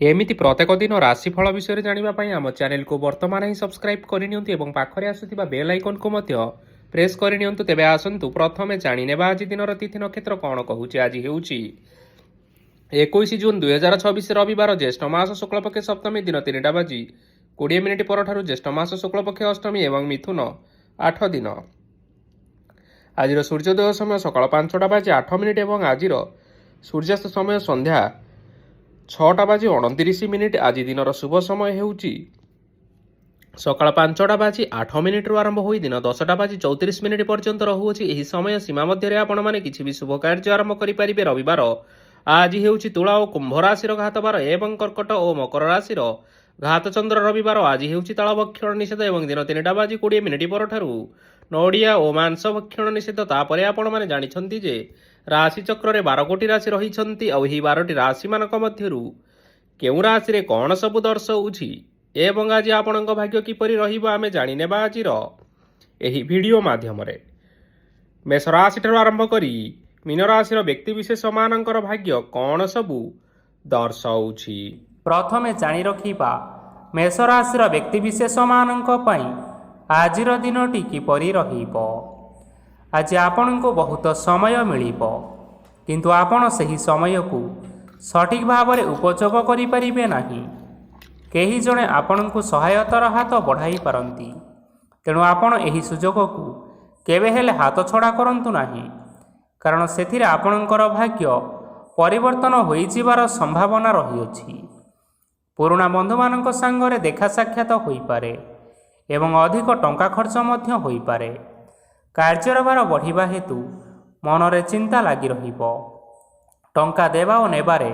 ଏମିତି ପ୍ରତ୍ୟେକ ଦିନ ରାଶିଫଳ ବିଷୟରେ ଜାଣିବା ପାଇଁ ଆମ ଚ୍ୟାନେଲକୁ ବର୍ତ୍ତମାନ ହିଁ ସବସ୍କ୍ରାଇବ୍ କରିନିଅନ୍ତୁ ଏବଂ ପାଖରେ ଆସୁଥିବା ବେଲ୍ ଆଇକନ୍କୁ ମଧ୍ୟ ପ୍ରେସ୍ କରିନିଅନ୍ତୁ। ତେବେ ଆସନ୍ତୁ ପ୍ରଥମେ ଜାଣିନେବା ଆଜି ଦିନର ତିଥି ନକ୍ଷତ୍ର କ'ଣ କହୁଛି। ଆଜି ହେଉଛି 21 ଜୁନ୍ 2026 ରବିବାର, ଜ୍ୟେଷ୍ଠ ମାସ ଶୁକ୍ଳପକ୍ଷ ସପ୍ତମୀ, ଦିନ 3ଟା ବାଜି 20 ମିନିଟ୍ ପରଠାରୁ ଜ୍ୟେଷ୍ଠ ମାସ ଶୁକ୍ଳପକ୍ଷ ଅଷ୍ଟମୀ ଏବଂ ମିଥୁନ 8 ଦିନ। ଆଜିର ସୂର୍ଯ୍ୟୋଦୟ ସମୟ ସକାଳ 5ଟା ବାଜି 8 ମିନିଟ୍ ଏବଂ ଆଜିର ସୂର୍ଯ୍ୟାସ୍ତ ସମୟ ସନ୍ଧ୍ୟା 6ଟା ବାଜି 29 ମିନିଟ୍। ଆଜି ଦିନର ଶୁଭ ସମୟ ହେଉଛି ସକାଳ 5ଟା ବାଜି 8 ମିନିଟ୍ରୁ ଆରମ୍ଭ ହୋଇ ଦିନ 10ଟା ବାଜି 34 ମିନିଟ୍ ପର୍ଯ୍ୟନ୍ତ ରହୁଅଛି। ଏହି ସମୟ ସୀମା ମଧ୍ୟରେ ଆପଣମାନେ କିଛି ବି ଶୁଭ କାର୍ଯ୍ୟ ଆରମ୍ଭ କରିପାରିବେ। ରବିବାର ଆଜି ହେଉଛି ତୁଳା ଓ କୁମ୍ଭ ରାଶିର ଘାତବାର ଏବଂ କର୍କଟ ଓ ମକର ରାଶିର ଘାତଚନ୍ଦ୍ର ରବିବାର। ଆଜି ହେଉଛି ତାଳ ଭକ୍ଷଣ ନିଷେଧ ଏବଂ ଦିନ 3ଟା ବାଜି 20 ମିନିଟ୍ ପରଠାରୁ ନଡ଼ିଆ ଓ ମାଂସ ଭକ୍ଷଣ ନିଷେଧ। ତାପରେ ଆପଣମାନେ ଜାଣିଛନ୍ତି ଯେ ରାଶିଚକ୍ରରେ 12ଗୋଟି ରାଶି ରହିଛନ୍ତି ଆଉ ଏହି 12ଟି ରାଶିମାନଙ୍କ ମଧ୍ୟରୁ କେଉଁ ରାଶିରେ କ'ଣ ସବୁ ଦର୍ଶାଉଛି ଏବଂ ଆଜି ଆପଣଙ୍କ ଭାଗ୍ୟ କିପରି ରହିବ ଆମେ ଜାଣିନେବା ଆଜିର ଏହି ଭିଡ଼ିଓ ମାଧ୍ୟମରେ। ମେଷ ରାଶିଠାରୁ ଆରମ୍ଭ କରି ମୀନ ରାଶିର ବ୍ୟକ୍ତିବିଶେଷମାନଙ୍କର ଭାଗ୍ୟ କ'ଣ ସବୁ ଦର୍ଶାଉଛି। ପ୍ରଥମେ ଜାଣି ରଖିବା ମେଷ ରାଶିର ବ୍ୟକ୍ତିବିଶେଷମାନଙ୍କ ପାଇଁ ଆଜିର ଦିନଟି କିପରି ରହିବ। ଆଜି ଆପଣଙ୍କୁ ବହୁତ ସମୟ ମିଳିବ, କିନ୍ତୁ ଆପଣ ସେହି ସମୟକୁ ସଠିକ୍ ଭାବରେ ଉପଯୋଗ କରିପାରିବେ ନାହିଁ। କେହି ଜଣେ ଆପଣଙ୍କୁ ସହାୟତାର ହାତ ବଢ଼ାଇ ପାରନ୍ତି, ତେଣୁ ଆପଣ ଏହି ସୁଯୋଗକୁ କେବେ ହେଲେ ହାତଛଡ଼ା କରନ୍ତୁ ନାହିଁ, କାରଣ ସେଥିରେ ଆପଣଙ୍କର ଭାଗ୍ୟ ପରିବର୍ତ୍ତନ ହୋଇଯିବାର ସମ୍ଭାବନା ରହିଅଛି। ପୁରୁଣା ବନ୍ଧୁମାନଙ୍କ ସାଙ୍ଗରେ ଦେଖା ସାକ୍ଷାତ ହୋଇପାରେ ଏବଂ ଅଧିକ ଟଙ୍କା ଖର୍ଚ୍ଚ ମଧ୍ୟ ହୋଇପାରେ। କାର୍ଯ୍ୟର ଭାର ବଢ଼ିବା ହେତୁ ମନରେ ଚିନ୍ତା ଲାଗି ରହିବ। ଟଙ୍କା ଦେବା ଓ ନେବାରେ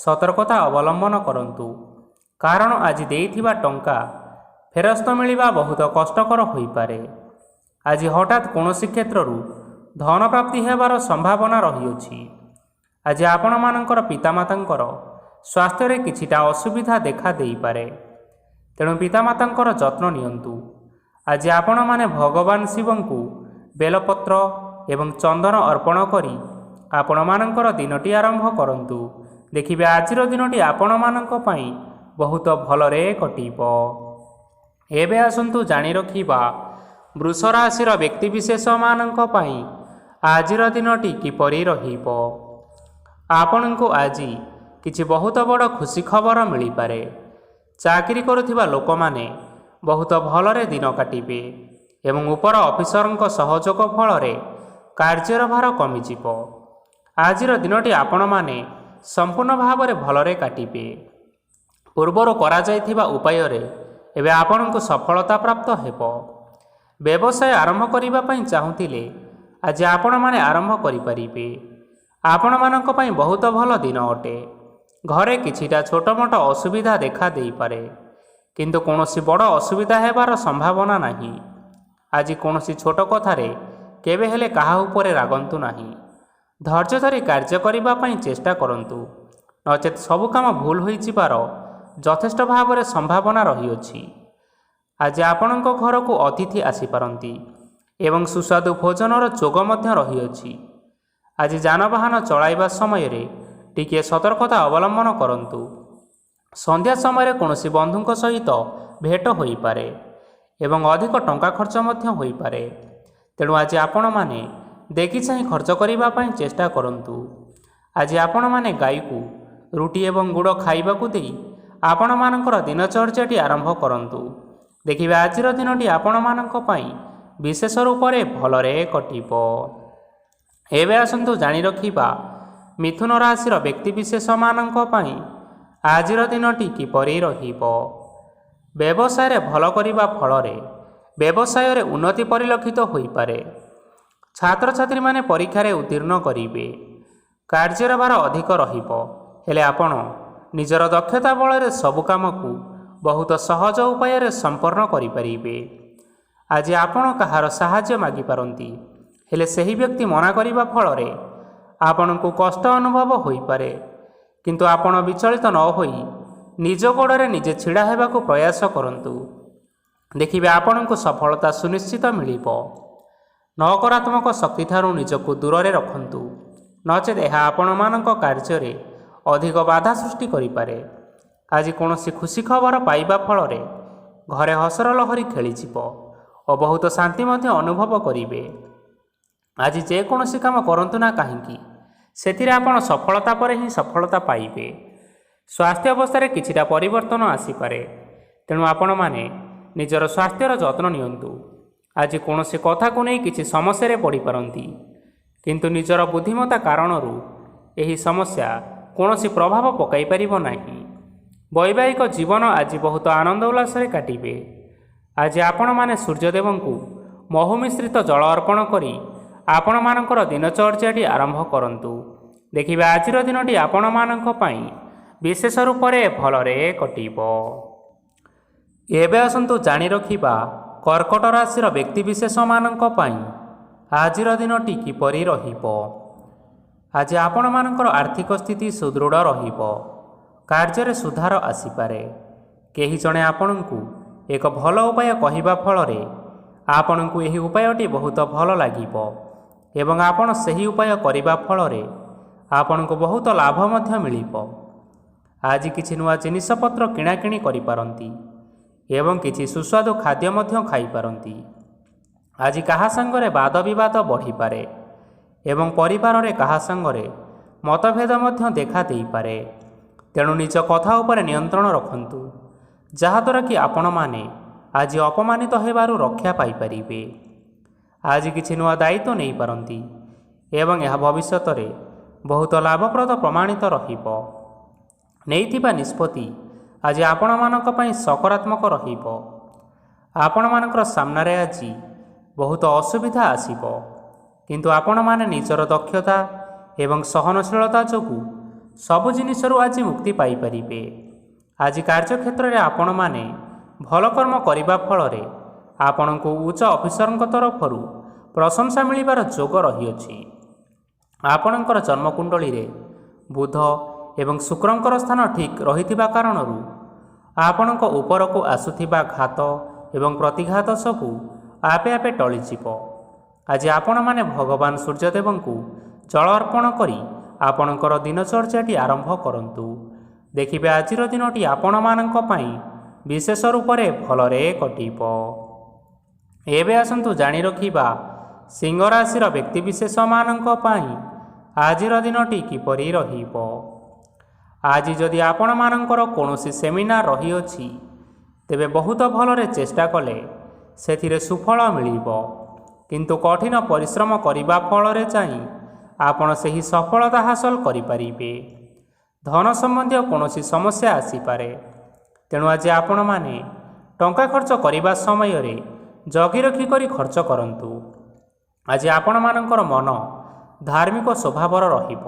ସତର୍କତା ଅବଲମ୍ବନ କରନ୍ତୁ, କାରଣ ଆଜି ଦେଇଥିବା ଟଙ୍କା ଫେରସ୍ତ ମିଳିବା ବହୁତ କଷ୍ଟକର ହୋଇପାରେ। ଆଜି ହଠାତ୍ କୌଣସି କ୍ଷେତ୍ରରୁ ଧନ ପ୍ରାପ୍ତି ହେବାର ସମ୍ଭାବନା ରହିଅଛି। ଆଜି ଆପଣମାନଙ୍କର ପିତାମାତାଙ୍କର ସ୍ୱାସ୍ଥ୍ୟରେ କିଛିଟା ଅସୁବିଧା ଦେଖା ଦେଇପାରେ, ତେଣୁ ପିତାମାତାଙ୍କର ଯତ୍ନ ନିଅନ୍ତୁ। ଆଜି ଆପଣମାନେ ଭଗବାନ ଶିବଙ୍କୁ ବେଲପତ୍ର ଏବଂ ଚନ୍ଦନ ଅର୍ପଣ କରି ଆପଣମାନଙ୍କର ଦିନଟି ଆରମ୍ଭ କରନ୍ତୁ। ଦେଖିବେ ଆଜିର ଦିନଟି ଆପଣମାନଙ୍କ ପାଇଁ ବହୁତ ଭଲରେ କଟିବ। ଏବେ ଆସନ୍ତୁ ଜାଣି ରଖିବା ବୃଷ ରାଶିର ବ୍ୟକ୍ତିବିଶେଷମାନଙ୍କ ପାଇଁ ଆଜିର ଦିନଟି କିପରି ରହିବ। ଆପଣଙ୍କୁ ଆଜି କିଛି ବହୁତ ବଡ଼ ଖୁସି ଖବର ମିଳିପାରେ। ଚାକିରି କରୁଥିବା ଲୋକମାନେ ବହୁତ ଭଲରେ ଦିନ କାଟିବେ ଏବଂ ଉପର ଅଫିସରଙ୍କ ସହଯୋଗ ଫଳରେ କାର୍ଯ୍ୟର ଭାର କମିଯିବ। ଆଜିର ଦିନଟି ଆପଣମାନେ ସମ୍ପୂର୍ଣ୍ଣ ଭାବରେ ଭଲରେ କାଟିବେ। ପୂର୍ବରୁ କରାଯାଇଥିବା ଉପାୟରେ ଏବେ ଆପଣଙ୍କୁ ସଫଳତା ପ୍ରାପ୍ତ ହେବ। ବ୍ୟବସାୟ ଆରମ୍ଭ କରିବା ପାଇଁ ଚାହୁଁଥିଲେ ଆଜି ଆପଣମାନେ ଆରମ୍ଭ କରିପାରିବେ। ଆପଣମାନଙ୍କ ପାଇଁ ବହୁତ ଭଲ ଦିନ ଅଟେ। ଘରେ କିଛିଟା ଛୋଟମୋଟ ଅସୁବିଧା ଦେଖା ଦେଇପାରେ, କିନ୍ତୁ କୌଣସି ବଡ଼ ଅସୁବିଧା ହେବାର ସମ୍ଭାବନା ନାହିଁ। ଆଜି କୌଣସି ଛୋଟ କଥାରେ କେବେ ହେଲେ କାହା ଉପରେ ରାଗନ୍ତୁ ନାହିଁ। ଧୈର୍ଯ୍ୟ ଧରି କାର୍ଯ୍ୟ କରିବା ପାଇଁ ଚେଷ୍ଟା କରନ୍ତୁ, ନଚେତ୍ ସବୁ କାମ ଭୁଲ ହୋଇଯିବାର ଯଥେଷ୍ଟ ଭାବରେ ସମ୍ଭାବନା ରହିଅଛି। ଆଜି ଆପଣଙ୍କ ଘରକୁ ଅତିଥି ଆସିପାରନ୍ତି ଏବଂ ସୁସ୍ୱାଦୁ ଭୋଜନର ଯୋଗ ମଧ୍ୟ ରହିଅଛି। ଆଜି ଯାନବାହନ ଚଳାଇବା ସମୟରେ ଟିକିଏ ସତର୍କତା ଅବଲମ୍ବନ କରନ୍ତୁ। ସନ୍ଧ୍ୟା ସମୟରେ କୌଣସି ବନ୍ଧୁଙ୍କ ସହିତ ଭେଟ ହୋଇପାରେ ଏବଂ ଅଧିକ ଟଙ୍କା ଖର୍ଚ୍ଚ ମଧ୍ୟ ହୋଇପାରେ, ତେଣୁ ଆଜି ଆପଣମାନେ ଦେଖି ଚାହିଁ ଖର୍ଚ୍ଚ କରିବା ପାଇଁ ଚେଷ୍ଟା କରନ୍ତୁ। ଆଜି ଆପଣମାନେ ଗାଈକୁ ରୁଟି ଏବଂ ଗୁଡ଼ ଖାଇବାକୁ ଦେଇ ଆପଣମାନଙ୍କର ଦିନଚର୍ଯ୍ୟାଟି ଆରମ୍ଭ କରନ୍ତୁ। ଦେଖିବେ ଆଜିର ଦିନଟି ଆପଣମାନଙ୍କ ପାଇଁ ବିଶେଷ ରୂପରେ ଭଲରେ କଟିବ। ଏବେ ଆସନ୍ତୁ ଜାଣି ରଖିବା ମିଥୁନ ରାଶିର ବ୍ୟକ୍ତିବିଶେଷମାନଙ୍କ ପାଇଁ ଆଜିର ଦିନଟି କିପରି ରହିବ। ବ୍ୟବସାୟରେ ଭଲ କରିବା ଫଳରେ ବ୍ୟବସାୟରେ ଉନ୍ନତି ପରିଲକ୍ଷିତ ହୋଇପାରେ। ଛାତ୍ରଛାତ୍ରୀମାନେ ପରୀକ୍ଷାରେ ଉତ୍ତୀର୍ଣ୍ଣ କରିବେ। କାର୍ଯ୍ୟର ଭାର ଅଧିକ ରହିବ, ହେଲେ ଆପଣ ନିଜର ଦକ୍ଷତା ବଳରେ ସବୁ କାମକୁ ବହୁତ ସହଜ ଉପାୟରେ ସମ୍ପନ୍ନ କରିପାରିବେ। ଆଜି ଆପଣ କାହାର ସାହାଯ୍ୟ ମାଗିପାରନ୍ତି, ହେଲେ ସେହି ବ୍ୟକ୍ତି ମନା କରିବା ଫଳରେ ଆପଣଙ୍କୁ କଷ୍ଟ ଅନୁଭବ ହୋଇପାରେ, କିନ୍ତୁ ଆପଣ ବିଚଳିତ ନ ହୋଇ ନିଜ ଗୋଡ଼ରେ ନିଜେ ଛିଡ଼ା ହେବାକୁ ପ୍ରୟାସ କରନ୍ତୁ। ଦେଖିବେ ଆପଣଙ୍କୁ ସଫଳତା ସୁନିଶ୍ଚିତ ମିଳିବ। ନକାରାତ୍ମକ ଶକ୍ତିଠାରୁ ନିଜକୁ ଦୂରରେ ରଖନ୍ତୁ, ନଚେତ୍ ଏହା ଆପଣମାନଙ୍କ କାର୍ଯ୍ୟରେ ଅଧିକ ବାଧା ସୃଷ୍ଟି କରିପାରେ। ଆଜି କୌଣସି ଖୁସି ଖବର ପାଇବା ଫଳରେ ଘରେ ହସର ଲହରୀ ଖେଳିଯିବ ଓ ବହୁତ ଶାନ୍ତି ମଧ୍ୟ ଅନୁଭବ କରିବେ। ଆଜି ଯେକୌଣସି କାମ କରନ୍ତୁ ନା କାହିଁକି ସେଥିରେ ଆପଣ ସଫଳତା ପରେ ହିଁ ସଫଳତା ପାଇବେ। ସ୍ୱାସ୍ଥ୍ୟ ଅବସ୍ଥାରେ କିଛିଟା ପରିବର୍ତ୍ତନ ଆସିପାରେ, ତେଣୁ ଆପଣମାନେ ନିଜର ସ୍ୱାସ୍ଥ୍ୟର ଯତ୍ନ ନିଅନ୍ତୁ। ଆଜି କୌଣସି କଥାକୁ ନେଇ କିଛି ସମସ୍ୟାରେ ପଡ଼ିପାରନ୍ତି, କିନ୍ତୁ ନିଜର ବୁଦ୍ଧିମତ୍ତା କାରଣରୁ ଏହି ସମସ୍ୟା କୌଣସି ପ୍ରଭାବ ପକାଇ ପାରିବ ନାହିଁ। ବୈବାହିକ ଜୀବନ ଆଜି ବହୁତ ଆନନ୍ଦ ଉଲ୍ଲାସରେ କାଟିବେ। ଆଜି ଆପଣମାନେ ସୂର୍ଯ୍ୟଦେବଙ୍କୁ ମହୁ ମିଶ୍ରିତ ଜଳ ଅର୍ପଣ କରି ଆପଣମାନଙ୍କର ଦିନଚର୍ଯ୍ୟାଟି ଆରମ୍ଭ କରନ୍ତୁ। ଦେଖିବେ ଆଜିର ଦିନଟି ଆପଣମାନଙ୍କ ପାଇଁ ବିଶେଷ ରୂପରେ ଭଲରେ କଟିବ। ଏବେ ଆସନ୍ତୁ ଜାଣି ରଖିବା କର୍କଟ ରାଶିର ବ୍ୟକ୍ତିବିଶେଷମାନଙ୍କ ପାଇଁ ଆଜିର ଦିନଟି କିପରି ରହିବ। ଆଜି ଆପଣମାନଙ୍କର ଆର୍ଥିକ ସ୍ଥିତି ସୁଦୃଢ଼ ରହିବ। କାର୍ଯ୍ୟରେ ସୁଧାର ଆସିପାରେ। କେହି ଜଣେ ଆପଣଙ୍କୁ ଏକ ଭଲ ଉପାୟ କହିବା ଫଳରେ ଆପଣଙ୍କୁ ଏହି ଉପାୟଟି ବହୁତ ଭଲ ଲାଗିବ ଏବଂ ଆପଣ ସେହି ଉପାୟ କରିବା ଫଳରେ ଆପଣଙ୍କୁ ବହୁତ ଲାଭ ମଧ୍ୟ ମିଳିବ। ଆଜି କିଛି ନୂଆ ଜିନିଷପତ୍ର କିଣାକିଣି କରିପାରନ୍ତି ଏବଂ କିଛି ସୁସ୍ୱାଦୁ ଖାଦ୍ୟ ମଧ୍ୟ ଖାଇପାରନ୍ତି। ଆଜି କାହା ସାଙ୍ଗରେ ବାଦ ବିବାଦ ବଢ଼ିପାରେ ଏବଂ ପରିବାରରେ କାହା ସାଙ୍ଗରେ ମତଭେଦ ମଧ୍ୟ ଦେଖା ଦେଇପାରେ। ତେଣୁ ନିଜ କଥା ଉପରେ ନିୟନ୍ତ୍ରଣ ରଖନ୍ତୁ, ଯାହାଦ୍ୱାରା କି ଆପଣମାନେ ଆଜି ଅପମାନିତ ହେବାରୁ ରକ୍ଷା ପାଇପାରିବେ। ଆଜି କିଛି ନୂଆ ଦାୟିତ୍ୱ ନେଇପାରନ୍ତି ଏବଂ ଏହା ଭବିଷ୍ୟତରେ ବହୁତ ଲାଭପ୍ରଦ ପ୍ରମାଣିତ ରହିବ। ନେଇଥିବା ନିଷ୍ପତ୍ତି ଆଜି ଆପଣମାନଙ୍କ ପାଇଁ ସକାରାତ୍ମକ ରହିବ। ଆପଣମାନଙ୍କର ସାମ୍ନାରେ ଆଜି ବହୁତ ଅସୁବିଧା ଆସିବ, କିନ୍ତୁ ଆପଣମାନେ ନିଜର ଦକ୍ଷତା ଏବଂ ସହନଶୀଳତା ଯୋଗୁଁ ସବୁ ଜିନିଷରୁ ଆଜି ମୁକ୍ତି ପାଇପାରିବେ। ଆଜି କାର୍ଯ୍ୟକ୍ଷେତ୍ରରେ ଆପଣମାନେ ଭଲ କର୍ମ କରିବା ଫଳରେ ଆପଣଙ୍କୁ ଉଚ୍ଚ ଅଫିସରଙ୍କ ତରଫରୁ ପ୍ରଶଂସା ମିଳିବାର ଯୋଗ ରହିଅଛି। ଆପଣଙ୍କର ଜନ୍ମକୁଣ୍ଡଳୀରେ ବୁଧ ଏବଂ ଶୁକ୍ରଙ୍କର ସ୍ଥାନ ଠିକ୍ ରହିଥିବା କାରଣରୁ ଆପଣଙ୍କ ଉପରକୁ ଆସୁଥିବା ଘାତ ଏବଂ ପ୍ରତିଘାତ ସବୁ ଆପେ ଆପେ ଟଳିଯିବ। ଆଜି ଆପଣମାନେ ଭଗବାନ ସୂର୍ଯ୍ୟଦେବଙ୍କୁ ଜଳ ଅର୍ପଣ କରି ଆପଣଙ୍କର ଦିନଚର୍ଯ୍ୟାଟି ଆରମ୍ଭ କରନ୍ତୁ। ଦେଖିବେ ଆଜିର ଦିନଟି ଆପଣମାନଙ୍କ ପାଇଁ ବିଶେଷ ରୂପରେ ଭଲରେ କଟିବ। ଏବେ ଆସନ୍ତୁ ଜାଣି ରଖିବା ସିଂହ ରାଶିର ବ୍ୟକ୍ତିବିଶେଷମାନଙ୍କ ପାଇଁ ଆଜିର ଦିନଟି କିପରି ରହିବ। ଆଜି ଯଦି ଆପଣମାନଙ୍କର କୌଣସି ସେମିନାର ରହିଅଛି, ତେବେ ବହୁତ ଭଲରେ ଚେଷ୍ଟା କଲେ ସେଥିରେ ସୁଫଳ ମିଳିବ, କିନ୍ତୁ କଠିନ ପରିଶ୍ରମ କରିବା ଫଳରେ ଯାଇ ଆପଣ ସେହି ସଫଳତା ହାସଲ କରିପାରିବେ। ଧନ ସମ୍ବନ୍ଧୀୟ କୌଣସି ସମସ୍ୟା ଆସିପାରେ, ତେଣୁ ଆଜି ଆପଣମାନେ ଟଙ୍କା ଖର୍ଚ୍ଚ କରିବା ସମୟରେ ଜଗି ରଖି କରି ଖର୍ଚ୍ଚ କରନ୍ତୁ। ଆଜି ଆପଣମାନଙ୍କର ମନ ଧାର୍ମିକ ସ୍ୱଭାବର ରହିବ,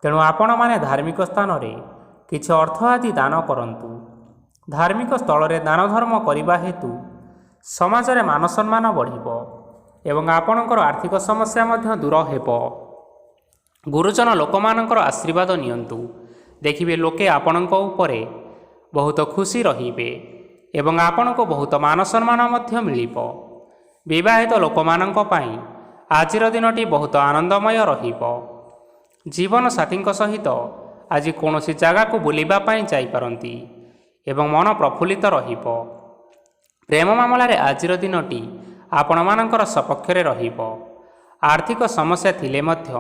ତେଣୁ ଆପଣମାନେ ଧାର୍ମିକ ସ୍ଥାନରେ କିଛି ଅର୍ଥ ଆଦି ଦାନ କରନ୍ତୁ। ଧାର୍ମିକ ସ୍ଥଳରେ ଦାନ ଧର୍ମ କରିବା ହେତୁ ସମାଜରେ ମାନ ସମ୍ମାନ ବଢ଼ିବ ଏବଂ ଆପଣଙ୍କର ଆର୍ଥିକ ସମସ୍ୟା ମଧ୍ୟ ଦୂର ହେବ। ଗୁରୁଜନ ଲୋକମାନଙ୍କର ଆଶୀର୍ବାଦ ନିଅନ୍ତୁ। ଦେଖିବେ ଲୋକେ ଆପଣଙ୍କ ଉପରେ ବହୁତ ଖୁସି ରହିବେ ଏବଂ ଆପଣଙ୍କୁ ବହୁତ ମାନ ସମ୍ମାନ ମଧ୍ୟ ମିଳିବ। ବିବାହିତ ଲୋକମାନଙ୍କ ପାଇଁ ଆଜିର ଦିନଟି ବହୁତ ଆନନ୍ଦମୟ ରହିବ। ଜୀବନସାଥୀଙ୍କ ସହିତ ଆଜି କୌଣସି ଜାଗାକୁ ବୁଲିବା ପାଇଁ ଯାଇପାରନ୍ତି ଏବଂ ମନ ପ୍ରଫୁଲ୍ଲିତ ରହିବ। ପ୍ରେମ ମାମଲାରେ ଆଜିର ଦିନଟି ଆପଣମାନଙ୍କର ସପକ୍ଷରେ ରହିବ। ଆର୍ଥିକ ସମସ୍ୟା ଥିଲେ ମଧ୍ୟ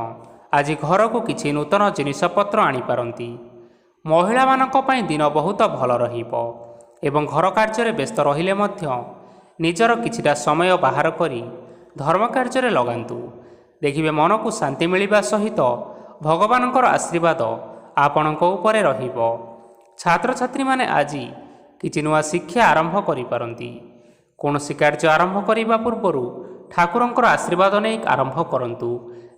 ଆଜି ଘରକୁ କିଛି ନୂତନ ଜିନିଷପତ୍ର ଆଣିପାରନ୍ତି। ମହିଳାମାନଙ୍କ ପାଇଁ ଦିନ ବହୁତ ଭଲ ରହିବ ଏବଂ ଘର କାର୍ଯ୍ୟରେ ବ୍ୟସ୍ତ ରହିଲେ ମଧ୍ୟ ନିଜର କିଛିଟା ସମୟ ବାହାର କରି ଧର୍ମ କାର୍ଯ୍ୟରେ ଲଗାନ୍ତୁ। ଦେଖିବେ ମନକୁ ଶାନ୍ତି ମିଳିବା ସହିତ ଭଗବାନଙ୍କର ଆଶୀର୍ବାଦ ଆପଣଙ୍କ ଉପରେ ରହିବ। ଛାତ୍ରଛାତ୍ରୀମାନେ ଆଜି କିଛି ନୂଆ ଶିକ୍ଷା ଆରମ୍ଭ କରିପାରନ୍ତି। କୌଣସି କାର୍ଯ୍ୟ ଆରମ୍ଭ କରିବା ପୂର୍ବରୁ ଠାକୁରଙ୍କର ଆଶୀର୍ବାଦ ନେଇ ଆରମ୍ଭ କରନ୍ତୁ।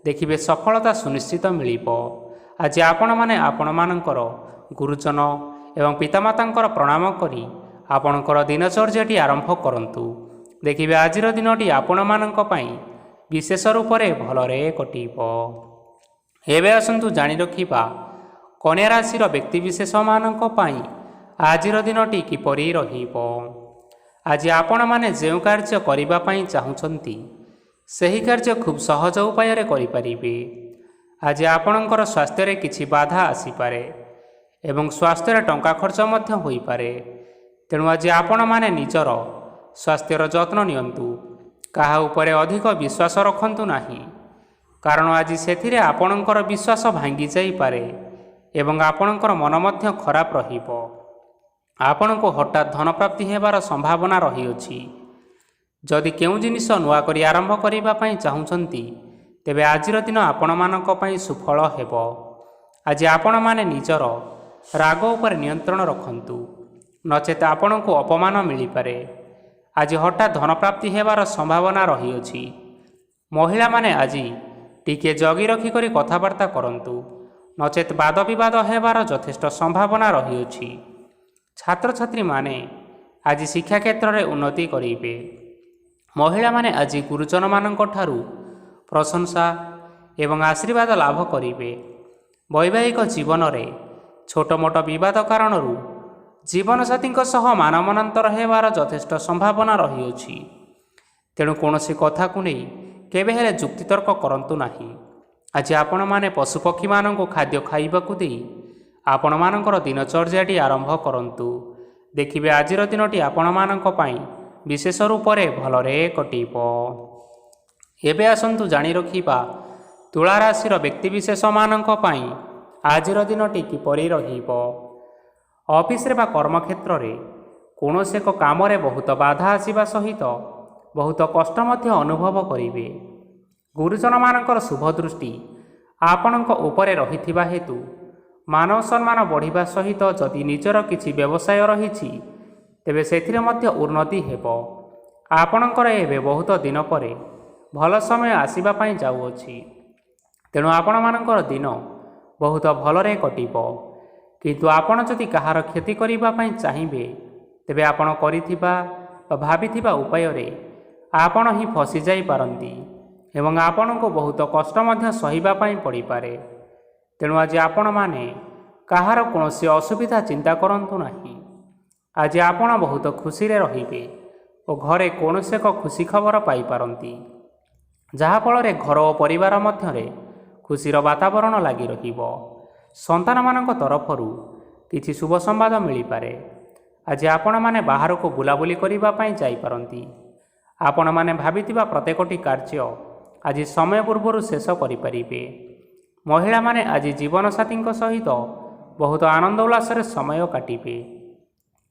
ଦେଖିବେ ସଫଳତା ସୁନିଶ୍ଚିତ ମିଳିବ। ଆଜି ଆପଣମାନେ ଆପଣମାନଙ୍କର ଗୁରୁଜନ ଏବଂ ପିତାମାତାଙ୍କର ପ୍ରଣାମ କରି ଆପଣଙ୍କର ଦିନଚର୍ଯ୍ୟାଟି ଆରମ୍ଭ କରନ୍ତୁ। ଦେଖିବେ ଆଜିର ଦିନଟି ଆପଣମାନଙ୍କ ପାଇଁ ବିଶେଷ ରୂପରେ ଭଲରେ କଟିବ। ଏବେ ଆସନ୍ତୁ ଜାଣି ରଖିବା କନ୍ୟା ରାଶିର ବ୍ୟକ୍ତିବିଶେଷମାନଙ୍କ ପାଇଁ ଆଜିର ଦିନଟି କିପରି ରହିବ। ଆଜି ଆପଣମାନେ ଯେଉଁ କାର୍ଯ୍ୟ କରିବା ପାଇଁ ଚାହୁଁଛନ୍ତି ସେହି କାର୍ଯ୍ୟ ଖୁବ୍ ସହଜ ଉପାୟରେ କରିପାରିବେ। ଆଜି ଆପଣଙ୍କର ସ୍ୱାସ୍ଥ୍ୟରେ କିଛି ବାଧା ଆସିପାରେ ଏବଂ ସ୍ୱାସ୍ଥ୍ୟରେ ଟଙ୍କା ଖର୍ଚ୍ଚ ମଧ୍ୟ ହୋଇପାରେ। ତେଣୁ ଆଜି ଆପଣମାନେ ନିଜର ସ୍ୱାସ୍ଥ୍ୟର ଯତ୍ନ ନିଅନ୍ତୁ। କାହା ଉପରେ ଅଧିକ ବିଶ୍ୱାସ ରଖନ୍ତୁ ନାହିଁ, କାରଣ ଆଜି ସେଥିରେ ଆପଣଙ୍କର ବିଶ୍ୱାସ ଭାଙ୍ଗି ଯାଇପାରେ ଏବଂ ଆପଣଙ୍କର ମନ ମଧ୍ୟ ଖରାପ ରହିବ। ଆପଣଙ୍କୁ ହଠାତ୍ ଧନପ୍ରାପ୍ତି ହେବାର ସମ୍ଭାବନା ରହିଅଛି। ଯଦି କେଉଁ ଜିନିଷ ନୂଆ କରି ଆରମ୍ଭ କରିବା ପାଇଁ ଚାହୁଁଛନ୍ତି, ତେବେ ଆଜିର ଦିନ ଆପଣମାନଙ୍କ ପାଇଁ ସୁଫଳ ହେବ। ଆଜି ଆପଣମାନେ ନିଜର ରାଗ ଉପରେ ନିୟନ୍ତ୍ରଣ ରଖନ୍ତୁ, ନଚେତ୍ ଆପଣଙ୍କୁ ଅପମାନ ମିଳିପାରେ। ଆଜି ହଠାତ୍ ଧନପ୍ରାପ୍ତି ହେବାର ସମ୍ଭାବନା ରହିଅଛି। ମହିଳାମାନେ ଆଜି ଟିକିଏ ଜଗି ରଖିକରି କଥାବାର୍ତ୍ତା କରନ୍ତୁ, ନଚେତ୍ ବାଦବିବାଦ ହେବାର ଯଥେଷ୍ଟ ସମ୍ଭାବନା ରହିଅଛି। ଛାତ୍ରଛାତ୍ରୀମାନେ ଆଜି ଶିକ୍ଷା କ୍ଷେତ୍ରରେ ଉନ୍ନତି କରିବେ। ମହିଳାମାନେ ଆଜି ଗୁରୁଜନମାନଙ୍କ ଠାରୁ ପ୍ରଶଂସା ଏବଂ ଆଶୀର୍ବାଦ ଲାଭ କରିବେ। ବୈବାହିକ ଜୀବନରେ ଛୋଟ ମୋଟ ବିବାଦ କାରଣରୁ ଜୀବନସାଥୀଙ୍କ ସହ ମାନମନାନ୍ତର ହେବାର ଯଥେଷ୍ଟ ସମ୍ଭାବନା ରହିଅଛି। ତେଣୁ କୌଣସି କଥାକୁ ନେଇ କେବେ ହେଲେ ଯୁକ୍ତିତର୍କ କରନ୍ତୁ ନାହିଁ। ଆଜି ଆପଣମାନେ ପଶୁପକ୍ଷୀମାନଙ୍କୁ ଖାଦ୍ୟ ଖାଇବାକୁ ଦେଇ ଆପଣମାନଙ୍କର ଦିନଚର୍ଯ୍ୟାଟି ଆରମ୍ଭ କରନ୍ତୁ। ଦେଖିବେ ଆଜିର ଦିନଟି ଆପଣମାନଙ୍କ ପାଇଁ ବିଶେଷ ରୂପରେ ଭଲରେ କଟିବ। ଏବେ ଆସନ୍ତୁ ଜାଣି ରଖିବା ତୁଳା ରାଶିର ବ୍ୟକ୍ତିବିଶେଷମାନଙ୍କ ପାଇଁ ଆଜିର ଦିନଟି କିପରି ରହିବ। ଅଫିସରେ ବା କର୍ମକ୍ଷେତ୍ରରେ କୌଣସି ଏକ କାମରେ ବହୁତ ବାଧା ଆସିବା ସହିତ ବହୁତ କଷ୍ଟ ମଧ୍ୟ ଅନୁଭବ କରିବେ। ଗୁରୁଜନମାନଙ୍କର ଶୁଭ ଦୃଷ୍ଟି ଆପଣଙ୍କ ଉପରେ ରହିଥିବା ହେତୁ ମାନବ ସମ୍ମାନ ବଢ଼ିବା ସହିତ ଯଦି ନିଜର କିଛି ବ୍ୟବସାୟ ରହିଛି, ତେବେ ସେଥିରେ ମଧ୍ୟ ଉନ୍ନତି ହେବ। ଆପଣଙ୍କର ଏବେ ବହୁତ ଦିନ ପରେ ଭଲ ସମୟ ଆସିବା ପାଇଁ ଯାଉଅଛି। ତେଣୁ ଆପଣମାନଙ୍କର ଦିନ ବହୁତ ଭଲରେ କଟିବ। କିନ୍ତୁ ଆପଣ ଯଦି କାହାର କ୍ଷତି କରିବା ପାଇଁ ଚାହିଁବେ, ତେବେ ଆପଣ କରିଥିବା ବା ଭାବିଥିବା ଉପାୟରେ ଆପଣ ହିଁ ଫସି ଯାଇପାରନ୍ତି ଏବଂ ଆପଣଙ୍କୁ ବହୁତ କଷ୍ଟ ମଧ୍ୟ ସହିବା ପାଇଁ ପଡ଼ିପାରେ। ତେଣୁ ଆଜି ଆପଣମାନେ କାହାର କୌଣସି ଅସୁବିଧା ଚିନ୍ତା କରନ୍ତୁ ନାହିଁ। ଆଜି ଆପଣ ବହୁତ ଖୁସିରେ ରହିବେ ଓ ଘରେ କୌଣସି ଏକ ଖୁସି ଖବର ପାଇପାରନ୍ତି, ଯାହାଫଳରେ ଘର ଓ ପରିବାର ମଧ୍ୟରେ ଖୁସିର ବାତାବରଣ ଲାଗି ରହିବ। ସନ୍ତାନମାନଙ୍କ ତରଫରୁ କିଛି ଶୁଭ ସମ୍ବାଦ ମିଳିପାରେ। ଆଜି ଆପଣମାନେ ବାହାରକୁ ବୁଲାବୁଲି କରିବା ପାଇଁ ଯାଇପାରନ୍ତି। ଆପଣମାନେ ଭାବିଥିବା ପ୍ରତ୍ୟେକଟି କାର୍ଯ୍ୟ ଆଜି ସମୟ ପୂର୍ବରୁ ଶେଷ କରିପାରିବେ। ମହିଳାମାନେ ଆଜି ଜୀବନସାଥୀଙ୍କ ସହିତ ବହୁତ ଆନନ୍ଦ ଉଲ୍ଲାସରେ ସମୟ କାଟିବେ।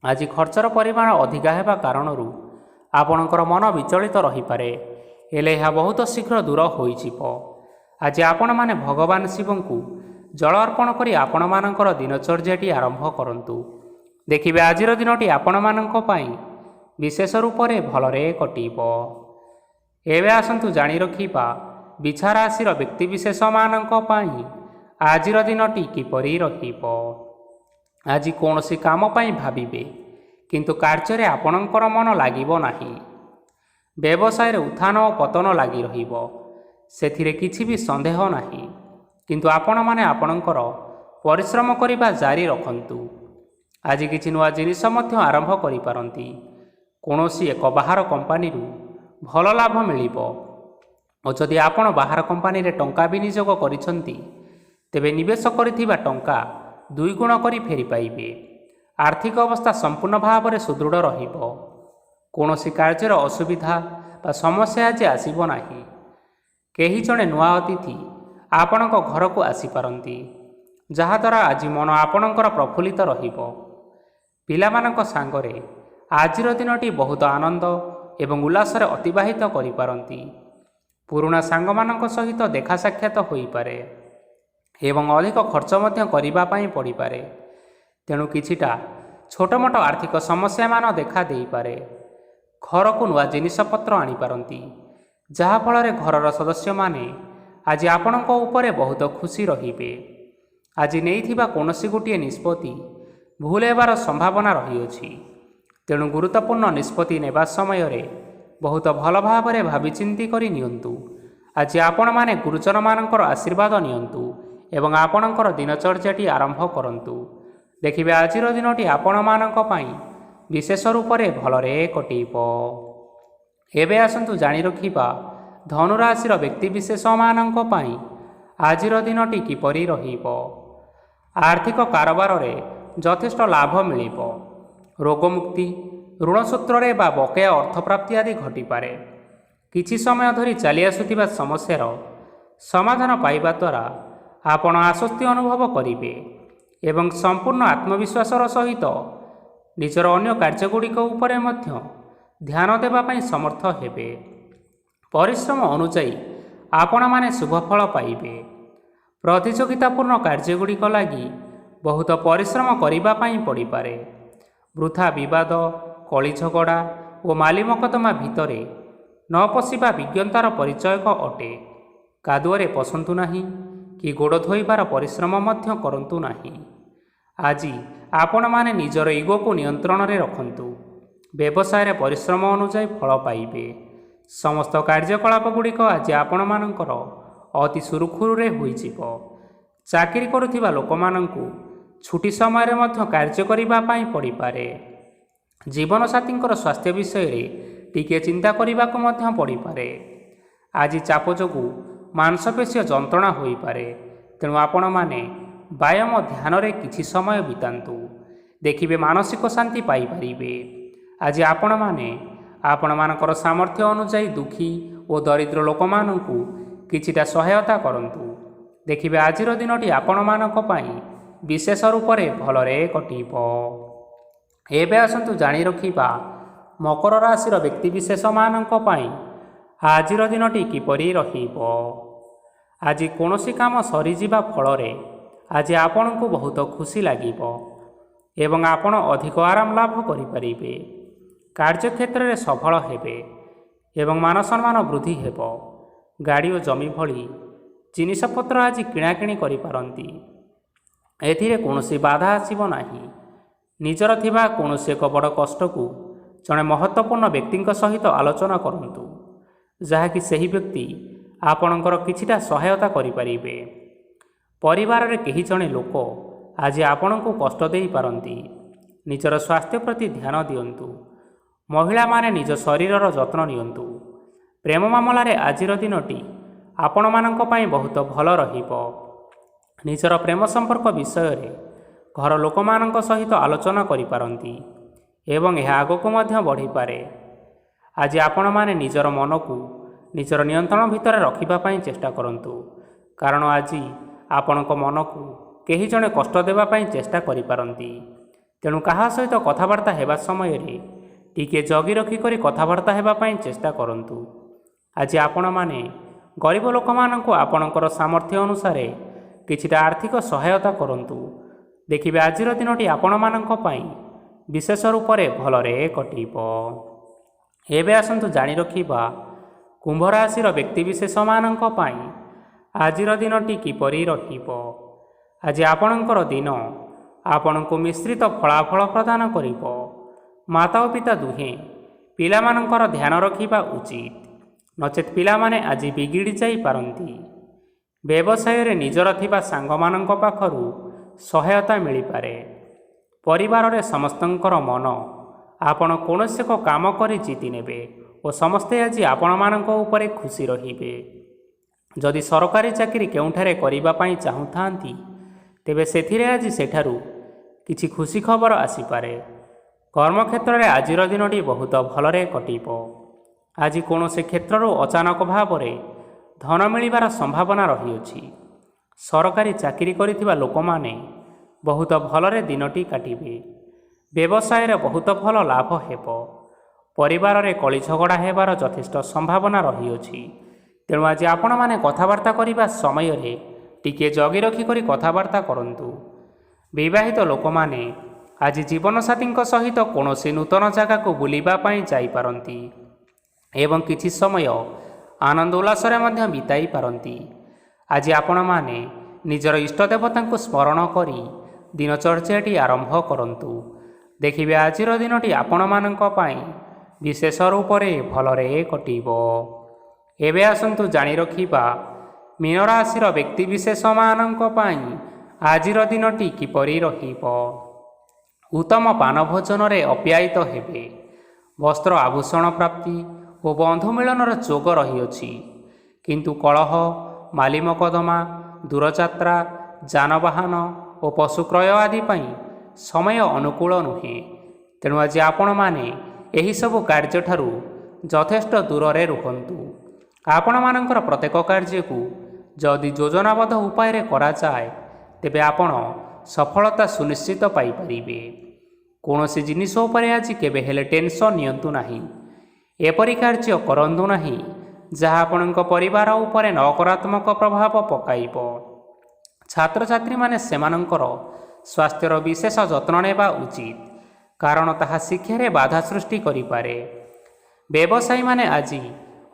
ଆଜି ଖର୍ଚ୍ଚର ପରିମାଣ ଅଧିକା ହେବା କାରଣରୁ ଆପଣଙ୍କର ମନ ବିଚଳିତ ରହିପାରେ, ହେଲେ ଏହା ବହୁତ ଶୀଘ୍ର ଦୂର ହୋଇଯିବ। ଆଜି ଆପଣମାନେ ଭଗବାନ ଶିବଙ୍କୁ ଜଳ ଅର୍ପଣ କରି ଆପଣମାନଙ୍କର ଦିନଚର୍ଯ୍ୟାଟି ଆରମ୍ଭ କରନ୍ତୁ। ଦେଖିବେ ଆଜିର ଦିନଟି ଆପଣମାନଙ୍କ ପାଇଁ ବିଶେଷ ରୂପରେ ଭଲରେ କଟିବ। ଏବେ ଆସନ୍ତୁ ଜାଣି ରଖିବା ବିଛା ରାଶିର ବ୍ୟକ୍ତିବିଶେଷମାନଙ୍କ ପାଇଁ ଆଜିର ଦିନଟି କିପରି ରହିବ। ଆଜି କୌଣସି କାମ ପାଇଁ ଭାବିବେ, କିନ୍ତୁ କାର୍ଯ୍ୟରେ ଆପଣଙ୍କର ମନ ଲାଗିବ ନାହିଁ। ବ୍ୟବସାୟରେ ଉତ୍ଥାନ ଓ ପତନ ଲାଗି ରହିବ, ସେଥିରେ କିଛି ବି ସନ୍ଦେହ ନାହିଁ। କିନ୍ତୁ ଆପଣମାନେ ଆପଣଙ୍କର ପରିଶ୍ରମ କରିବା ଜାରି ରଖନ୍ତୁ। ଆଜି କିଛି ନୂଆ ଜିନିଷ ମଧ୍ୟ ଆରମ୍ଭ କରିପାରନ୍ତି। କୌଣସି ଏକ ବାହାର କମ୍ପାନୀରୁ ଭଲ ଲାଭ ମିଳିବ ଓ ଯଦି ଆପଣ ବାହାର କମ୍ପାନୀରେ ଟଙ୍କା ବିନିଯୋଗ କରିଛନ୍ତି, ତେବେ ନିବେଶ କରିଥିବା ଟଙ୍କା 2 ଗୁଣ କରି ଫେରି ପାଇବେ। ଆର୍ଥିକ ଅବସ୍ଥା ସମ୍ପୂର୍ଣ୍ଣ ଭାବରେ ସୁଦୃଢ଼ ରହିବ। କୌଣସି କାର୍ଯ୍ୟର ଅସୁବିଧା ବା ସମସ୍ୟା ଆଜି ଆସିବ ନାହିଁ। କେହି ଜଣେ ନୂଆ ଅତିଥି ଆପଣଙ୍କ ଘରକୁ ଆସିପାରନ୍ତି, ଯାହାଦ୍ୱାରା ଆଜି ମନ ଆପଣଙ୍କର ପ୍ରଫୁଲ୍ଲିତ ରହିବ। ପିଲାମାନଙ୍କ ସାଙ୍ଗରେ ଆଜିର ଦିନଟି ବହୁତ ଆନନ୍ଦ ଏବଂ ଉଲ୍ଲାସରେ ଅତିବାହିତ କରିପାରନ୍ତି। ପୁରୁଣା ସାଙ୍ଗମାନଙ୍କ ସହିତ ଦେଖା ସାକ୍ଷାତ ହୋଇପାରେ ଏବଂ ଅଧିକ ଖର୍ଚ୍ଚ ମଧ୍ୟ କରିବା ପାଇଁ ପଡ଼ିପାରେ। ତେଣୁ କିଛିଟା ଛୋଟମୋଟ ଆର୍ଥିକ ସମସ୍ୟାମାନ ଦେଖା ଦେଇପାରେ। ଘରକୁ ନୂଆ ଜିନିଷପତ୍ର ଆଣିପାରନ୍ତି, ଯାହାଫଳରେ ଘରର ସଦସ୍ୟମାନେ ଆଜି ଆପଣଙ୍କ ଉପରେ ବହୁତ ଖୁସି ରହିବେ। ଆଜି ନେଇଥିବା କୌଣସି ଗୋଟିଏ ନିଷ୍ପତ୍ତି ଭୁଲ ହେବାର ସମ୍ଭାବନା ରହିଅଛି। ତେଣୁ ଗୁରୁତ୍ୱପୂର୍ଣ୍ଣ ନିଷ୍ପତ୍ତି ନେବା ସମୟରେ ବହୁତ ଭଲ ଭାବରେ ଭାବିଚିନ୍ତି କରି ନିଅନ୍ତୁ। ଆଜି ଆପଣମାନେ ଗୁରୁଜନମାନଙ୍କର ଆଶୀର୍ବାଦ ନିଅନ୍ତୁ ଏବଂ ଆପଣଙ୍କର ଦିନଚର୍ଯ୍ୟାଟି ଆରମ୍ଭ କରନ୍ତୁ। ଦେଖିବେ ଆଜିର ଦିନଟି ଆପଣମାନଙ୍କ ପାଇଁ ବିଶେଷ ରୂପରେ ଭଲରେ କଟିବ। ଏବେ ଆସନ୍ତୁ ଜାଣି ରଖିବା ଧନୁରାଶିର ବ୍ୟକ୍ତିବିଶେଷମାନଙ୍କ ପାଇଁ ଆଜିର ଦିନଟି କିପରି ରହିବ। ଆର୍ଥିକ କାରବାରରେ ଯଥେଷ୍ଟ ଲାଭ ମିଳିବ। ରୋଗମୁକ୍ତି, ଋଣ ସୂତ୍ରରେ ବା ବକେୟା ଅର୍ଥପ୍ରାପ୍ତି ଆଦି ଘଟିପାରେ। କିଛି ସମୟ ଧରି ଚାଲି ଆସୁଥିବା ସମସ୍ୟାର ସମାଧାନ ପାଇବା ଦ୍ୱାରା ଆପଣ ଆଶ୍ୱସ୍ତି ଅନୁଭବ କରିବେ ଏବଂ ସମ୍ପୂର୍ଣ୍ଣ ଆତ୍ମବିଶ୍ୱାସର ସହିତ ନିଜର ଅନ୍ୟ କାର୍ଯ୍ୟଗୁଡ଼ିକ ଉପରେ ମଧ୍ୟ ଧ୍ୟାନ ଦେବା ପାଇଁ ସମର୍ଥ ହେବେ। ପରିଶ୍ରମ ଅନୁଯାୟୀ ଆପଣମାନେ ଶୁଭଫଳ ପାଇବେ। ପ୍ରତିଯୋଗିତାପୂର୍ଣ୍ଣ କାର୍ଯ୍ୟଗୁଡ଼ିକ ଲାଗି ବହୁତ ପରିଶ୍ରମ କରିବା ପାଇଁ ପଡ଼ିପାରେ। ବୃଥା ବିବାଦ, କଳି ଝଗଡ଼ା ଓ ମାଲି ମକଦ୍ଦମା ଭିତରେ ନ ପଶିବା ବିଜ୍ଞତାର ପରିଚୟକ ଅଟେ। କାଦୁଅରେ ପଶନ୍ତୁ ନାହିଁ କି ଗୋଡ଼ ଧୋଇବାର ପରିଶ୍ରମ ମଧ୍ୟ କରନ୍ତୁ ନାହିଁ। ଆଜି ଆପଣମାନେ ନିଜର ଇଗୋକୁ ନିୟନ୍ତ୍ରଣରେ ରଖନ୍ତୁ। ବ୍ୟବସାୟରେ ପରିଶ୍ରମ ଅନୁଯାୟୀ ଫଳ ପାଇବେ। ସମସ୍ତ କାର୍ଯ୍ୟକଳାପଗୁଡ଼ିକ ଆଜି ଆପଣମାନଙ୍କର ଅତି ସୁରୁଖୁରୁରେ ହୋଇଯିବ। ଚାକିରି କରୁଥିବା ଲୋକମାନଙ୍କୁ ଛୁଟି ସମୟରେ ମଧ୍ୟ କାର୍ଯ୍ୟ କରିବା ପାଇଁ ପଡ଼ିପାରେ। ଜୀବନସାଥୀଙ୍କର ସ୍ୱାସ୍ଥ୍ୟ ବିଷୟରେ ଟିକିଏ ଚିନ୍ତା କରିବାକୁ ମଧ୍ୟ ପଡ଼ିପାରେ। ଆଜି ଚାପ ଯୋଗୁଁ ମାଂସପେଶୀୟ ଯନ୍ତ୍ରଣା ହୋଇପାରେ, ତେଣୁ ଆପଣମାନେ ବ୍ୟାୟାମ ଧ୍ୟାନରେ କିଛି ସମୟ ବିତାନ୍ତୁ। ଦେଖିବେ ମାନସିକ ଶାନ୍ତି ପାଇପାରିବେ। ଆଜି ଆପଣମାନେ ଆପଣମାନଙ୍କର ସାମର୍ଥ୍ୟ ଅନୁଯାୟୀ ଦୁଃଖୀ ଓ ଦରିଦ୍ର ଲୋକମାନଙ୍କୁ କିଛିଟା ସହାୟତା କରନ୍ତୁ। ଦେଖିବେ ଆଜିର ଦିନଟି ଆପଣମାନଙ୍କ ପାଇଁ ବିଶେଷ ରୂପରେ ଭଲରେ କଟିବ। ଏବେ ଆସନ୍ତୁ ଜାଣି ରଖିବା ମକର ରାଶିର ବ୍ୟକ୍ତିବିଶେଷମାନଙ୍କ ପାଇଁ ଆଜିର ଦିନଟି କିପରି ରହିବ। ଆଜି କୌଣସି କାମ ସରିଯିବା ଫଳରେ ଆଜି ଆପଣଙ୍କୁ ବହୁତ ଖୁସି ଲାଗିବ ଏବଂ ଆପଣ ଅଧିକ ଆରାମ ଲାଭ କରିପାରିବେ। କାର୍ଯ୍ୟକ୍ଷେତ୍ରରେ ସଫଳ ହେବେ ଏବଂ ମାନସମ୍ମାନ ବୃଦ୍ଧି ହେବ। ଗାଡ଼ି ଓ ଜମି ଭଳି ଜିନିଷପତ୍ର ଆଜି କିଣାକିଣି କରିପାରନ୍ତି। ଏଥିରେ କୌଣସି ବାଧା ଆସିବ ନାହିଁ। ନିଜର ଥିବା କୌଣସି ଏକ ବଡ଼ କଷ୍ଟକୁ ଜଣେ ମହତ୍ତ୍ୱପୂର୍ଣ୍ଣ ବ୍ୟକ୍ତିଙ୍କ ସହିତ ଆଲୋଚନା କରନ୍ତୁ, ଯାହାକି ସେହି ବ୍ୟକ୍ତି ଆପଣଙ୍କର କିଛିଟା ସହାୟତା କରିପାରିବେ। ପରିବାରରେ କେହି ଜଣେ ଲୋକ ଆଜି ଆପଣଙ୍କୁ କଷ୍ଟ ଦେଇପାରନ୍ତି। ନିଜର ସ୍ୱାସ୍ଥ୍ୟ ପ୍ରତି ଧ୍ୟାନ ଦିଅନ୍ତୁ। ମହିଳାମାନେ ନିଜ ଶରୀରର ଯତ୍ନ ନିଅନ୍ତୁ। ପ୍ରେମ ମାମଲାରେ ଆଜିର ଦିନଟି ଆପଣମାନଙ୍କ ପାଇଁ ବହୁତ ଭଲ ରହିବ। ନିଜର ପ୍ରେମ ସମ୍ପର୍କ ବିଷୟରେ ଘର ଲୋକମାନଙ୍କ ସହିତ ଆଲୋଚନା କରିପାରନ୍ତି ଏବଂ ଏହା ଆଗକୁ ମଧ୍ୟ ବଢ଼ିପାରେ। ଆଜି ଆପଣମାନେ ନିଜର ମନକୁ ନିଜର ନିୟନ୍ତ୍ରଣ ଭିତରେ ରଖିବା ପାଇଁ ଚେଷ୍ଟା କରନ୍ତୁ, କାରଣ ଆଜି ଆପଣଙ୍କ ମନକୁ କେହି ଜଣେ କଷ୍ଟ ଦେବା ପାଇଁ ଚେଷ୍ଟା କରିପାରନ୍ତି। ତେଣୁ କାହା ସହିତ କଥାବାର୍ତ୍ତା ହେବା ସମୟରେ ଟିକିଏ ଜଗି ରଖିକରି କଥାବାର୍ତ୍ତା ହେବା ପାଇଁ ଚେଷ୍ଟା କରନ୍ତୁ। ଆଜି ଆପଣମାନେ ଗରିବ ଲୋକମାନଙ୍କୁ ଆପଣଙ୍କର ସାମର୍ଥ୍ୟ ଅନୁସାରେ କିଛିଟା ଆର୍ଥିକ ସହାୟତା କରନ୍ତୁ। ଦେଖିବେ ଆଜିର ଦିନଟି ଆପଣମାନଙ୍କ ପାଇଁ ବିଶେଷ ରୂପରେ ଭଲରେ କଟିବ। ଏବେ ଆସନ୍ତୁ ଜାଣି ରଖିବା କୁମ୍ଭ ରାଶିର ବ୍ୟକ୍ତିବିଶେଷମାନଙ୍କ ପାଇଁ ଆଜିର ଦିନଟି କିପରି ରହିବ। ଆଜି ଆପଣଙ୍କର ଦିନ ଆପଣଙ୍କୁ ମିଶ୍ରିତ ଫଳାଫଳ ପ୍ରଦାନ କରିବ। ମାତା ଓ ପିତା ଦୁହେଁ ପିଲାମାନଙ୍କର ଧ୍ୟାନ ରଖିବା ଉଚିତ, ନଚେତ୍ ପିଲାମାନେ ଆଜି ବିଗିଡ଼ି ଯାଇପାରନ୍ତି। ବ୍ୟବସାୟରେ ନିଜର ଥିବା ସାଙ୍ଗମାନଙ୍କ ପାଖରୁ ସହାୟତା ମିଳିପାରେ। ପରିବାରରେ ସମସ୍ତଙ୍କର ମନ ଆପଣ କୌଣସି ଏକ କାମ କରି ଜିତି ନେବେ ଓ ସମସ୍ତେ ଆଜି ଆପଣମାନଙ୍କ ଉପରେ ଖୁସି ରହିବେ। ଯଦି ସରକାରୀ ଚାକିରି କେଉଁଠାରେ କରିବା ପାଇଁ ଚାହୁଁଥାନ୍ତି, ତେବେ ସେଥିରେ ଆଜି ସେଠାରୁ କିଛି ଖୁସି ଖବର ଆସିପାରେ। କର୍ମକ୍ଷେତ୍ରରେ ଆଜିର ଦିନଟି ବହୁତ ଭଲରେ କଟିବ। ଆଜି କୌଣସି କ୍ଷେତ୍ରରୁ ଅଚାନକ ଭାବରେ ଧନ ମିଳିବାର ସମ୍ଭାବନା ରହିଅଛି। ସରକାରୀ ଚାକିରି କରିଥିବା ଲୋକମାନେ ବହୁତ ଭଲରେ ଦିନଟି କାଟିବେ। ବ୍ୟବସାୟରେ ବହୁତ ଭଲ ଲାଭ ହେବ। ପରିବାରରେ କଳି ଝଗଡ଼ା ହେବାର ଯଥେଷ୍ଟ ସମ୍ଭାବନା ରହିଅଛି। ତେଣୁ ଆଜି ଆପଣମାନେ କଥାବାର୍ତ୍ତା କରିବା ସମୟରେ ଟିକିଏ ଜଗି ରଖିକରି କଥାବାର୍ତ୍ତା କରନ୍ତୁ। ବିବାହିତ ଲୋକମାନେ ଆଜି ଜୀବନସାଥୀଙ୍କ ସହିତ କୌଣସି ନୂତନ ଜାଗାକୁ ବୁଲିବା ପାଇଁ ଯାଇପାରନ୍ତି ଏବଂ କିଛି ସମୟ ଆନନ୍ଦ ଉଲ୍ଲାସରେ ମଧ୍ୟ ବିତାଇ ପାରନ୍ତି। ଆଜି ଆପଣମାନେ ନିଜର ଇଷ୍ଟଦେବତାଙ୍କୁ ସ୍ମରଣ କରି ଦିନଚର୍ଯ୍ୟାଟି ଆରମ୍ଭ କରନ୍ତୁ। ଦେଖିବେ ଆଜିର ଦିନଟି ଆପଣମାନଙ୍କ ପାଇଁ ବିଶେଷ ରୂପରେ ଭଲରେ କଟିବ। ଏବେ ଆସନ୍ତୁ ଜାଣି ରଖିବା ମୀନ ରାଶିର ବ୍ୟକ୍ତିବିଶେଷମାନଙ୍କ ପାଇଁ ଆଜିର ଦିନଟି କିପରି ରହିବ। ଉତ୍ତମ ପାନ ଭୋଜନରେ ଅପ୍ୟାୟିତ ହେବେ। ବସ୍ତ୍ର ଆଭୂଷଣ ପ୍ରାପ୍ତି ଓ ବନ୍ଧୁ ମିଳନର ଯୋଗ ରହିଅଛି। କିନ୍ତୁ କଳହ, ମାଲି ମକଦ୍ଦମା, ଦୂରଯାତ୍ରା, ଯାନବାହନ ଓ ପଶୁ କ୍ରୟ ଆଦି ପାଇଁ ସମୟ ଅନୁକୂଳ ନୁହେଁ। ତେଣୁ ଆଜି ଆପଣମାନେ ଏହିସବୁ କାର୍ଯ୍ୟଠାରୁ ଯଥେଷ୍ଟ ଦୂରରେ ରୁହନ୍ତୁ। ଆପଣମାନଙ୍କର ପ୍ରତ୍ୟେକ କାର୍ଯ୍ୟକୁ ଯଦି ଯୋଜନାବଦ୍ଧ ଉପାୟରେ କରାଯାଏ ତେବେ ଆପଣ ସଫଳତା ସୁନିଶ୍ଚିତ ପାଇପାରିବେ। କୌଣସି ଜିନିଷ ଉପରେ ଆଜି କେବେ ହେଲେ ଟେନସନ୍ ନିଅନ୍ତୁ ନାହିଁ। ଏପରି କାର୍ଯ୍ୟ କରନ୍ତୁ ନାହିଁ ଯାହା ଆପଣଙ୍କ ପରିବାର ଉପରେ ନକାରାତ୍ମକ ପ୍ରଭାବ ପକାଇବ। ଛାତ୍ରଛାତ୍ରୀମାନେ ସେମାନଙ୍କର ସ୍ୱାସ୍ଥ୍ୟର ବିଶେଷ ଯତ୍ନ ନେବା ଉଚିତ, କାରଣ ତାହା ଶିକ୍ଷାରେ ବାଧା ସୃଷ୍ଟି କରିପାରେ। ବ୍ୟବସାୟୀମାନେ ଆଜି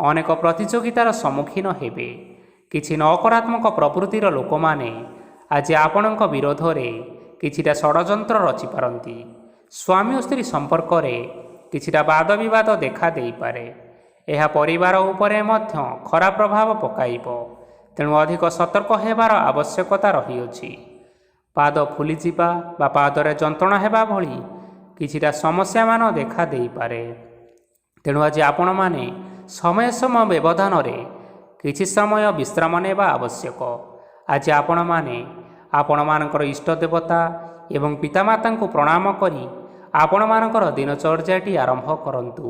ଅନେକ ପ୍ରତିଯୋଗିତାର ସମ୍ମୁଖୀନ ହେବେ। କିଛି ନକାରାତ୍ମକ ପ୍ରବୃତ୍ତିର ଲୋକମାନେ ଆଜି ଆପଣଙ୍କ ବିରୋଧରେ କିଛିଟା ଷଡ଼ଯନ୍ତ୍ର ରଚିପାରନ୍ତି। ସ୍ୱାମୀ ଓ ସ୍ତ୍ରୀ ସମ୍ପର୍କରେ କିଛିଟା ବାଦ ବିବାଦ ଦେଖା ଦେଇପାରେ। ଏହା ପରିବାର ଉପରେ ମଧ୍ୟ ଖରାପ ପ୍ରଭାବ ପକାଇବ। ତେଣୁ ଅଧିକ ସତର୍କ ହେବାର ଆବଶ୍ୟକତା ରହିଅଛି। ପାଦ ଫୁଲିଯିବା ବା ପାଦରେ ଯନ୍ତ୍ରଣା ହେବା ଭଳି କିଛିଟା ସମସ୍ୟାମାନ ଦେଖା ଦେଇପାରେ। ତେଣୁ ଆଜି ଆପଣମାନେ ସମୟ ବ୍ୟବଧାନରେ କିଛି ସମୟ ବିଶ୍ରାମ ନେବା ଆବଶ୍ୟକ। ଆଜି ଆପଣମାନେ ଆପଣମାନଙ୍କର ଇଷ୍ଟ ଦେବତା ଏବଂ ପିତାମାତାଙ୍କୁ ପ୍ରଣାମ କରି ଆପଣମାନଙ୍କର ଦିନଚର୍ଯ୍ୟାଟି ଆରମ୍ଭ କରନ୍ତୁ।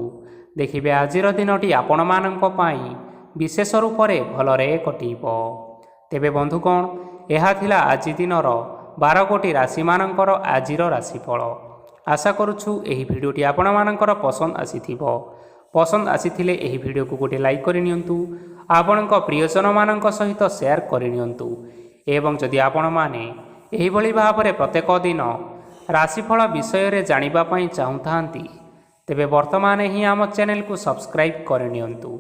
ଦେଖିବେ ଆଜିର ଦିନଟି ଆପଣମାନଙ୍କ ପାଇଁ ବିଶେଷ ରୂପରେ ଭଲରେ କଟିବ। ତେବେ ବନ୍ଧୁଗଣ, ଏହା ଥିଲା ଆଜି ଦିନର 12 ଗୋଟି ରାଶିମାନଙ୍କର ଆଜିର ରାଶିଫଳ। ଆଶା କରୁଛୁ ଏହି ଭିଡ଼ିଓଟି ଆପଣମାନଙ୍କର ପସନ୍ଦ ଆସିଥିବ। ପସନ୍ଦ ଆସିଥିଲେ ଏହି ଭିଡ଼ିଓକୁ ଗୋଟିଏ ଲାଇକ୍ କରିନିଅନ୍ତୁ। ଆପଣଙ୍କ ପ୍ରିୟଜନମାନଙ୍କ ସହିତ ସେୟାର କରିନିଅନ୍ତୁ। ଏବଂ ଯଦି ଆପଣମାନେ ଏହିଭଳି ଭାବରେ ପ୍ରତ୍ୟେକ ଦିନ ରାଶିଫଳ ବିଷୟରେ ଜାଣିବା ପାଇଁ ଚାହୁଁଥାନ୍ତି ତେବେ ବର୍ତ୍ତମାନ ହିଁ ଆମ ଚ୍ୟାନେଲକୁ ସବସ୍କ୍ରାଇବ୍ କରିନିଅନ୍ତୁ।